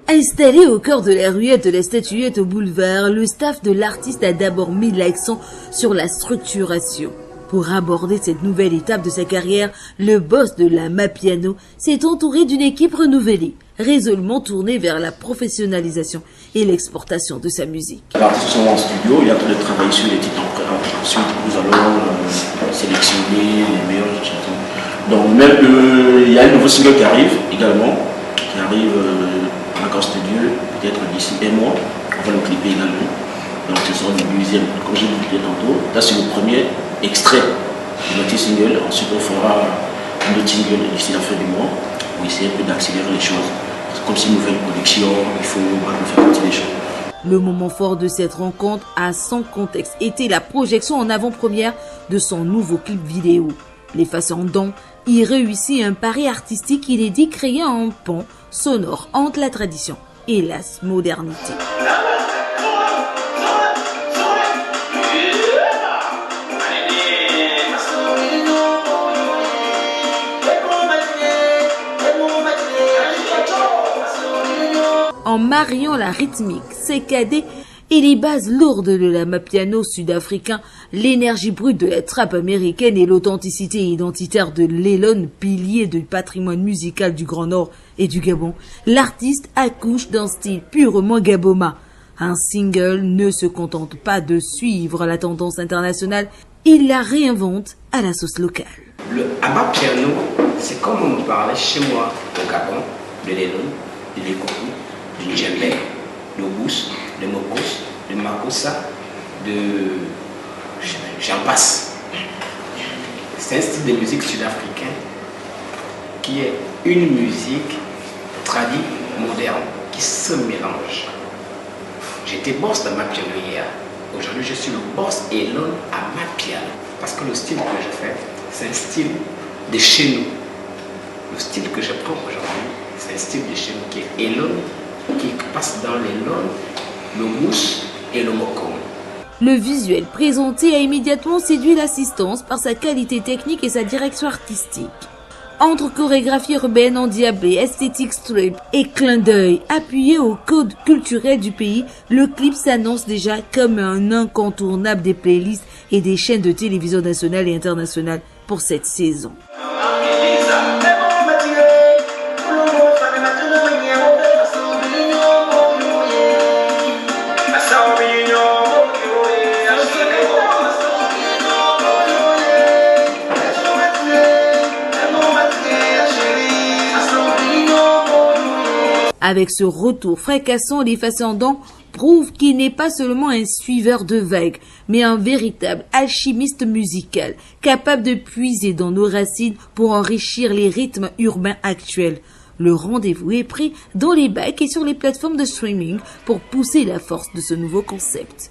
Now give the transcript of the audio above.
Installé au cœur de la ruelle de la Statuette au boulevard, le staff de l'artiste a d'abord mis l'accent sur la structuration. Pour aborder cette nouvelle étape de sa carrière, le boss de la Mapiano s'est entouré d'une équipe renouvelée, résolument tournée vers la professionnalisation et l'exportation de sa musique. Les artistes sont en studio, il est en train de travailler sur les titres. Ensuite, nous allons sélectionner les meilleurs chansons. Donc même il y a un nouveau single qui arrive également, grâce de Dieu, peut-être d'ici un mois, on va le clipper également. Donc ce sera le deuxième, comme je l'ai dit tantôt. Là c'est le premier extrait de notre single. Ensuite on fera un autre single d'ici la fin du mois pour essayer un peu d'accélérer les choses. Comme c'est une nouvelle production, il faut faire partie des choses. Le moment fort de cette rencontre, à son contexte, était la projection en avant-première de son nouveau clip vidéo. Les Façandons y réussit un pari artistique, il est dit créer un pont sonore entre la tradition et la modernité. En mariant la rythmique sécadée et les bases lourdes de la Mapiano sud-africain, l'énergie brute de la trappe américaine et l'authenticité identitaire de l'Elon, pilier du patrimoine musical du Grand Nord et du Gabon, l'artiste accouche d'un style purement gaboma. Un single ne se contente pas de suivre la tendance internationale, il la réinvente à la sauce locale. Le Amapiano, c'est comme on me parlait chez moi au Gabon, de l'Elon, de l'Ekoku, du djembé, de Bous, de Mokos, de Makossa, j'en passe. C'est un style de musique sud-africain qui est une musique tradie, moderne, qui se mélange. J'étais boss de Mapiano hier. Aujourd'hui, je suis le boss Elon à Mapiano. Parce que le style que je fais, c'est un style de chez nous. Le style que je prends aujourd'hui, c'est un style de chez nous qui est Elon, qui passe dans l'Elon, le mousse et le moko. Le visuel présenté a immédiatement séduit l'assistance par sa qualité technique et sa direction artistique. Entre chorégraphie urbaine endiablée, esthétique strip et clin d'œil appuyé au code culturel du pays, le clip s'annonce déjà comme un incontournable des playlists et des chaînes de télévision nationales et internationales pour cette saison. Avec ce retour fracassant, les Façandons prouvent qu'il n'est pas seulement un suiveur de vagues, mais un véritable alchimiste musical, capable de puiser dans nos racines pour enrichir les rythmes urbains actuels. Le rendez-vous est pris dans les bacs et sur les plateformes de streaming pour pousser la force de ce nouveau concept.